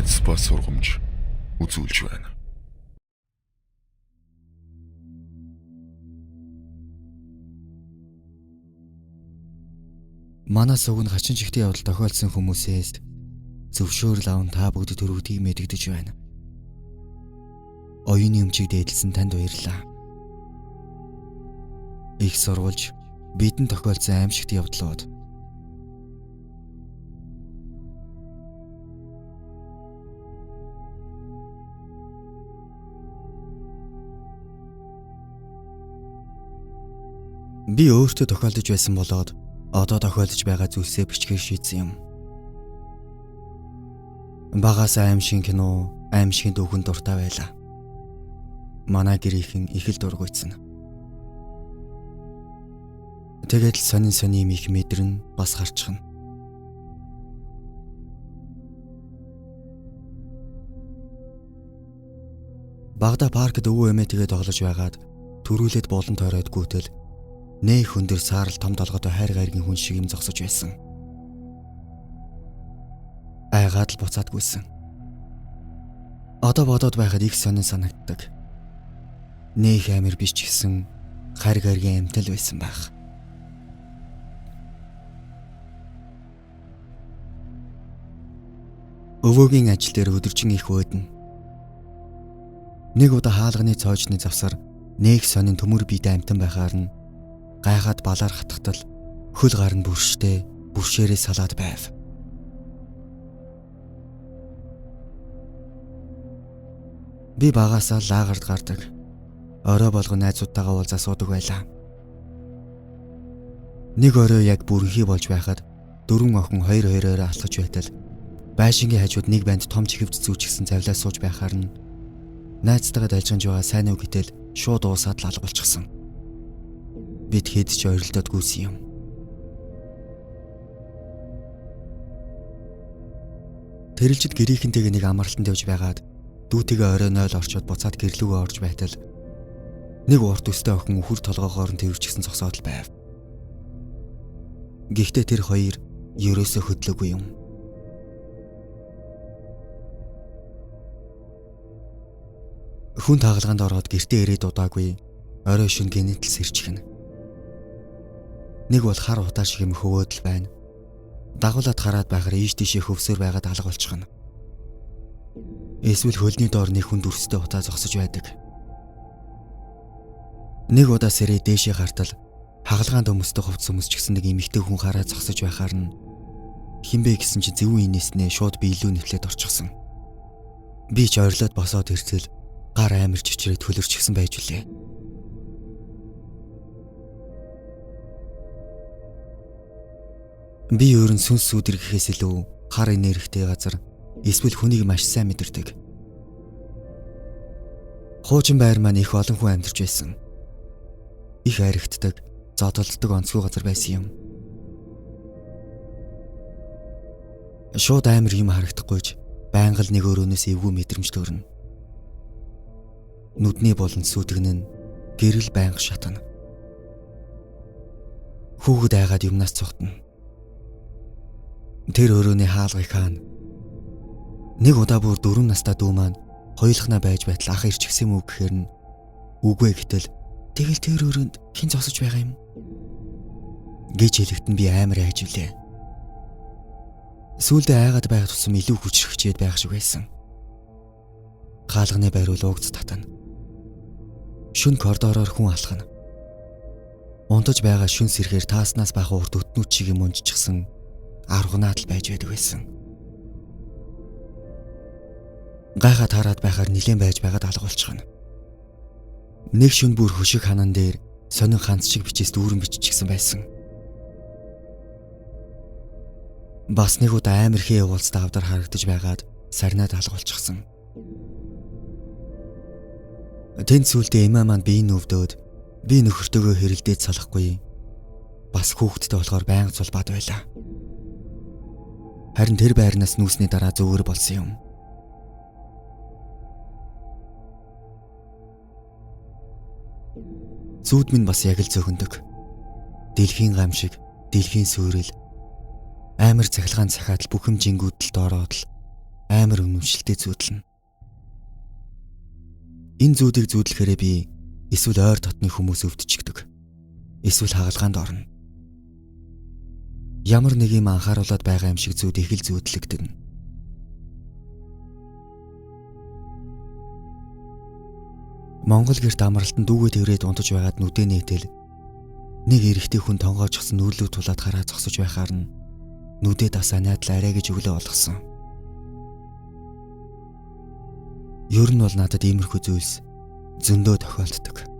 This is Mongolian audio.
айдас ба сургамж үзүүлж байна. Манаас уг нь хачин чихтэй явдал тохиолдсон хүмүүсээс зөвшөөрөл аван та бүгд төрөвдгийг мэдэгдэж байна. Оюуны өмчийг дээдлсэн танд баярлалаа. Их сурвалж бидэнд тохиолдсон аимшигт явдлууд би өөртөө тохиолдож байсан болоод одоо тохиолдож байгаа зүйлсээ бичгээр шийдсэн юм. Багаас аимшиг кино, аимшигын дүүхэн дуртай байлаа. Манай гэрийнхэн их л дургуйцсан. Тэгээд л сонин юм их мэдэрнэ бас гарчихна. Багада паркд өвөө эмээтэйгээ тоглож байгаад төрүүлээд болон тойроод гүйтэл нэх өндөр саарл том долготой хайр гайргийн хүн шиг юм зогсож байсан. Айгаад л буцаадгүйсэн. Одоо бодоод байхад их сонин санагддаг. Нэх амир биш ч гэсэн хайр гайргийн амтал байсан байх. Өвөөгийн ажил дээр өдөржин их өөднө. Нэг удаа хаалганы цоочны завсар нэх сонин төмөр биетэй амтан байхаар нь гайхаад балаар хатгатал хөл гар нь бүрштэй бүршээрээ салаад байв. Би багасаа лагард гардаг. Орой болгон найзуудтайгаа уулзаа суудаг байлаа. Нэг орой яг бүрэнхий болж байхад дөрвөн охин хоёр-хоёроор алхаж байтал байшингийн хажууд нэг банд том чихвд зүүчихсэн завлаа сууж байхаар нь найзтайгаа дайлжинж байгаа сайн уу гэтэл шууд уусаад л алга болчихсон. Бид хэд ч ойролдоод гүйсэн юм. Тэрэлжид гэрийнхэнтэйгээ нэг амралтанд явж байгаад дүүтэйгээ орой 0 орчоод буцаад гэрлүүгөө орж байтал нэг урт өстэй охин үхэр толгоогоор нь тэрвэрчсэн зогсоод л байв. Гэхдээ тэр хоёр ерөөсөө хөдлөөгүй юм. Хүн таагалгаанд ороод гэртээ ирээд удаагүй орой шөнө гинэтл сэрчихнэ. Нэг бол хар утаа шиг юм хөвөөдөл байна. Дагуулад хараад байхаар ийш тийшээ хөвсөөр байгаад алга болчихно. Эсвэл хөлний доор нэг хүн дүрстэй утаа зогсож байдаг. Нэг удаа сэрээ дээшээ гартал хагалгаанд өмстэй хувцс өмсч гисэн нэг эмэгтэй хүн хараа зогсож байхаар нь хинбэ гэсэн чи зөвүүн инээснээ шууд би илүү нэвлээд орчихсон. Би ч ойрлоод босоод ирцэл гар амир чичрээ төлөрчихсэн байж үлээ. Би өөр нь сүнс сүдэргэхээс илүү хар энергитэй газар эсвэл хүнийг маш сайн мэдэрдэг. Хуучин байр маань их олон хүн амьдарч байсан. Их харигддаг, зодолддог онцгой газар байсан юм. Шууд амир юм харагдахгүйч байнга л нэг өрөөнөөс эвгүй мэдрэмж төрнө. Нүдний болон сүдгэн нь гэрэл байнга шатна. Хүүхэд айгаад юмнаас цухтана. Тэр өрөөний хаалгыг хаана. Нэг удаа бүр 4 настай дүү маань хоёулахнаа байж байтал ах ирч гисэн үг гэхээр нь үгүй гэтэл тэгэл тэр өрөөнд хэн зогсож байгаа юм гэж хэлэхдээ би амар айж үлээ. Сүүлдээ айгаад байх тусам илүү хүчрхчээд байх шиг байсан. Хаалганы байр бол угц татна. Шүн коридороор хүн алхана. Унтаж байгаа шүн сэрхээр тааснаас бага урд өтнүүд чиг юм унжчихсан аргунаад л байж байдаг байсан. Гайхаад хараад байхаар нилээн байж байгаад алга болчихно. Нэг шүн бүр хөшиг ханан дээр сонин ханц шиг бичээс дүүрэн биччихсэн байсан. Бас нэг удаа амир хээ явуулцтай авдар харагдаж байгаад сарнаад алга болчихсон. Тэнд сүултээ эмээ маань биеийг нүвдөөд би нөхөртөөгөө хэрэлдээд салахгүй. Бас хүүхэдтэй болохоор байнга цулбаад байлаа. Харин тэр байрнаас нүүсний дараа зөвөр болсон юм. Зүуд минь бас яг л зөгөндөг. Дэлхийн гам шиг, дэлхийн сүрэл, амар цахилгаан цахаад бүх хэмжээнгүүд л доороод л амар үнэмшилтэй зүүдэлнэ. Энэ зүүдийг зүүдлэхээрээ би эсвэл ойр дотны хүмүүс өвдчихдөг. Эсвэл хагалгаанд орно. Ямар нэг юм анхааруулад байгаа юм шиг зүүд их л зүүдлэгдэнэ. Монгол гэрт амралтанд дүүгээ тэрээд унтаж байгаад нүдэ нээтэл нэг эрэгтэй хүн тонгоочсон нүүрлүү тулаад хараа зогсож байхаар нь нүдэ дасаа найдал арай гэж өглөө болгосон. Ер нь бол надад иймэрхүү зүйлс зөндөө тохиолддог.